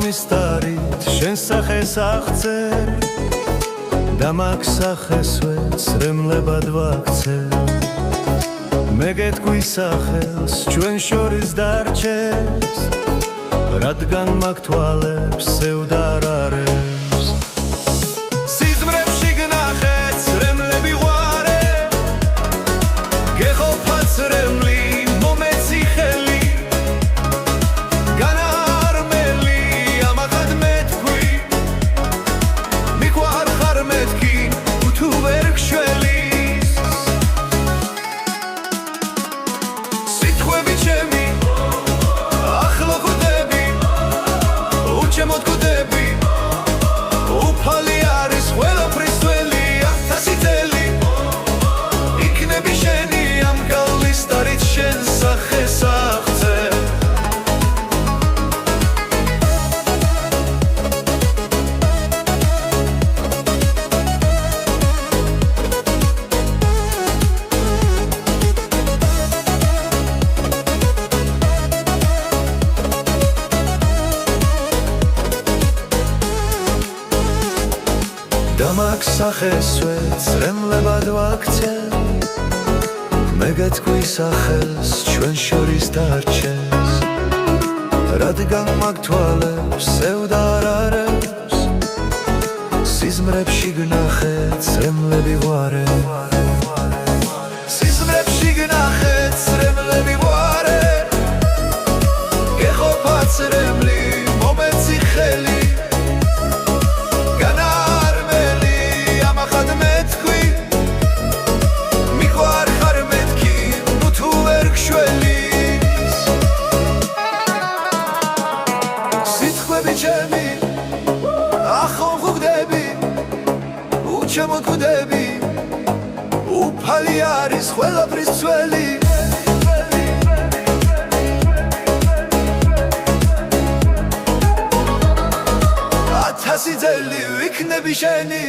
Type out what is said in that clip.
მის დარით შენ სახეს აღწერ და მაგ სახესვე ცრემლებად ვაქცევ მე გეტყვი სახელს ჩვენ შორის დარჩეს რადგან მაგ თვალებს სევდარარებს სიზმრებში გნახე ცრემლები ვარე გეყოფა ცრემლი მომეცი ხელი განარმელი ამაღად მეთქვი მიყვარ ხარ მეთქი თუ ვერ გშველი სიტყვები ჩემი ახლა ხვდები უჩემოდ ხვდები უფალი არის ყველაფრის ძველი ათასი წელი იქნები შენი ამ გავლის დარით შენ სახეს აღწევ და მაგ სახესვე ცრემლებად ვაქცევ მე გეტყვი სახელს ჩვენ შორის დარჩეს რადგან მაგ თვალებს სევდარარებს სიზმრებში გნახე ცრემლები ვარე სიზმრებში გნახე ცრემლები ვარე გეყოფა ცრემლი მომეცი ხელი სიტყვები ჩემი ახლა ხვდები უჩემოდ ხვდები უფალი არის ყველაფრის ძველი ათასი წელი ვიქნები შენი